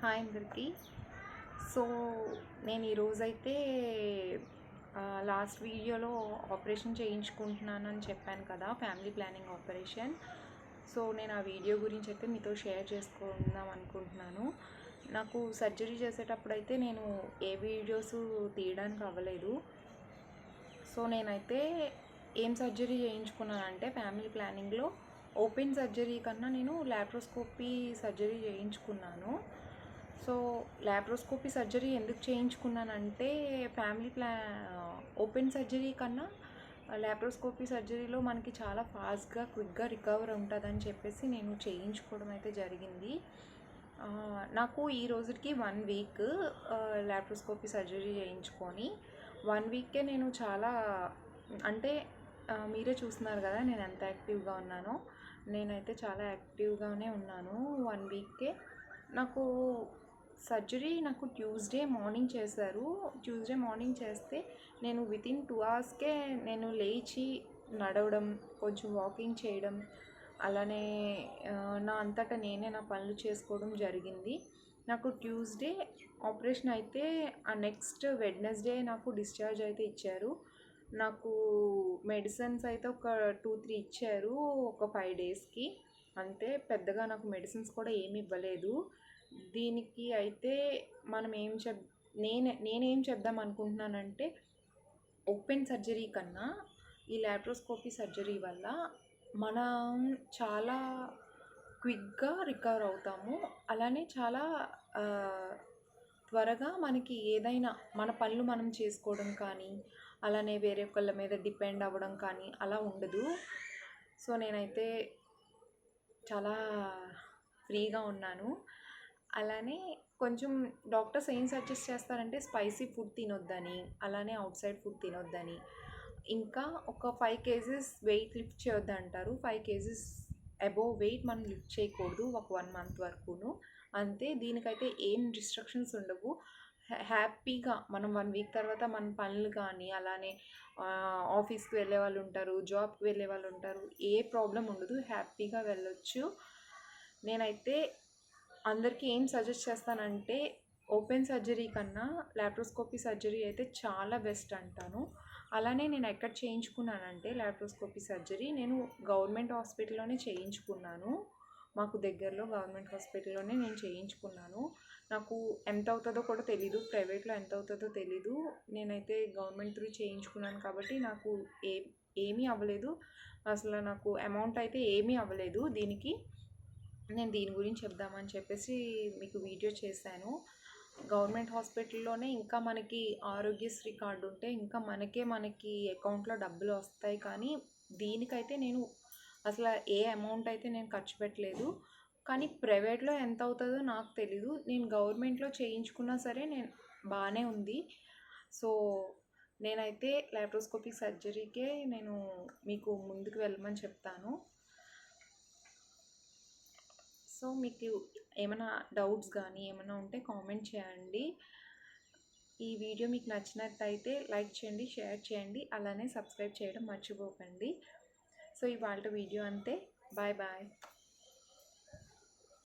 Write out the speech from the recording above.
Hi అందరికీ. So నేను ఈరోజైతే లాస్ట్ వీడియోలో ఆపరేషన్ చేయించుకుంటున్నానని చెప్పాను కదా, ఫ్యామిలీ ప్లానింగ్ ఆపరేషన్. సో నేను ఆ వీడియో గురించి అయితే మీతో షేర్ చేసుకుందాం అనుకుంటున్నాను. నాకు సర్జరీ చేసేటప్పుడు అయితే నేను ఏ వీడియోస్ తీయడానికి అవ్వలేదు. సో నేనైతే ఏం సర్జరీ చేయించుకున్నానంటే, ఫ్యామిలీ ప్లానింగ్లో ఓపెన్ సర్జరీ కన్నా నేను లాప్రోస్కోపీ సర్జరీ చేయించుకున్నాను. సో లాప్రోస్కోపీ సర్జరీ ఎందుకు చేయించుకున్నానంటే, ఓపెన్ సర్జరీ కన్నా లాప్రోస్కోపీ సర్జరీలో మనకి చాలా ఫాస్ట్గా క్విక్గా రికవర్ ఉంటుందని చెప్పేసి నేను చేయించుకోవడం అయితే జరిగింది. నాకు ఈ రోజుకి 1 వీక్ లాప్రోస్కోపీ సర్జరీ చేయించుకొని 1 వీక్కే నేను చాలా అంటే మీరే చూస్తున్నారు కదా నేను ఎంత యాక్టివ్గా ఉన్నానో. నేనైతే చాలా యాక్టివ్గానే ఉన్నాను. 1 వీక్కే నాకు సర్జరీ ట్యూస్డే మార్నింగ్ చేశారు. ట్యూస్డే మార్నింగ్ చేస్తే నేను వితిన్ 2 అవర్స్కే నేను లేచి నడవడం, కొంచెం వాకింగ్ చేయడం, అలానే నా అంతటా నేనే నా పనులు చేసుకోవడం జరిగింది. నాకు ట్యూస్డే ఆపరేషన్ అయితే ఆ నెక్స్ట్ వెడ్నెస్డే నాకు డిశ్చార్జ్ అయితే ఇచ్చారు. నాకు మెడిసిన్స్ అయితే ఒక 2-3 ఇచ్చారు ఒక 5 డేస్కి. అంతే, పెద్దగా నాకు మెడిసిన్స్ కూడా ఏమి ఇవ్వలేదు. దీనికి అయితే మనం నేనేం చెప్దాం అనుకుంటున్నానంటే, ఓపెన్ సర్జరీ కన్నా ఈ లాప్రోస్కోపీ సర్జరీ వల్ల మనం చాలా క్విక్గా రికవర్ అవుతాము. అలానే చాలా త్వరగా మనకి ఏదైనా మన పనులు మనం చేసుకోవడం కానీ, అలానే వేరే ఒకళ్ళ మీద డిపెండ్ అవ్వడం కానీ అలా ఉండదు. సో నేనైతే చాలా ఫ్రీగా ఉన్నాను. అలానే కొంచెం డాక్టర్స్ ఏం సజెస్ట్ చేస్తారంటే, స్పైసీ ఫుడ్ తినొద్దని, అలానే అవుట్ సైడ్ ఫుడ్ తినొద్దని, ఇంకా ఒక 5 kgs వెయిట్ లిఫ్ట్ చేయొద్దంటారు. 5 kgs అబోవ్ వెయిట్ మనం లిఫ్ట్ చేయకూడదు ఒక 1 month వరకును. అంతే, దీనికైతే ఏం రిస్ట్రిక్షన్స్ ఉండవు. హ్యాపీగా మనం 1 వీక్ తర్వాత మన పనులు కానీ, అలానే ఆఫీస్కి వెళ్ళే వాళ్ళు ఉంటారు, జాబ్కి వెళ్ళే వాళ్ళు ఉంటారు, ఏ ప్రాబ్లం ఉండదు, హ్యాపీగా వెళ్ళొచ్చు. నేనైతే అందరికీ ఏం సజెస్ట్ చేస్తానంటే, ఓపెన్ సర్జరీ కన్నా లాప్రోస్కోపీ సర్జరీ అయితే చాలా బెస్ట్ అంటాను. అలానే నేను ఎక్కడ చేయించుకున్నానంటే లాప్రోస్కోపీ సర్జరీ నేను గవర్నమెంట్ హాస్పిటల్లోనే చేయించుకున్నాను. మాకు దగ్గరలో గవర్నమెంట్ హాస్పిటల్లోనే నేను చేయించుకున్నాను. నాకు ఎంత అవుతుందో కూడా తెలీదు, ప్రైవేట్లో ఎంత అవుతుందో తెలీదు. నేనైతే గవర్నమెంట్ త్రూ చేయించుకున్నాను కాబట్టి నాకు ఏమీ అవ్వలేదు. అసలు నాకు అమౌంట్ అయితే ఏమీ అవ్వలేదు. నేను దీని గురించి చెప్దామని చెప్పేసి మీకు వీడియో చేశాను. గవర్నమెంట్ హాస్పిటల్లోనే ఇంకా మనకి ఆరోగ్యశ్రీ కార్డు ఉంటే ఇంకా మనకి అకౌంట్లో డబ్బులు వస్తాయి. కానీ దీనికైతే నేను అసలు ఏ అమౌంట్ అయితే నేను ఖర్చు పెట్టలేదు. కానీ ప్రైవేట్లో ఎంత అవుతుందో నాకు తెలీదు. నేను గవర్నమెంట్లో చేయించుకున్నా సరే నేను బాగానే ఉంది. సో నేనైతే లాప్రోస్కోపీ సర్జరీకే నేను మీకు ముందుకు వెళ్ళమని చెప్తాను. సో మీకు ఏమైనా డౌట్స్ కానీ ఏమైనా ఉంటే కామెంట్ చేయండి. ఈ వీడియో మీకు నచ్చినట్టయితే లైక్ చేయండి, షేర్ చేయండి, అలానే సబ్స్క్రైబ్ చేయడం మర్చిపోకండి. సో ఇవాళ వీడియో అంతే. Bye bye.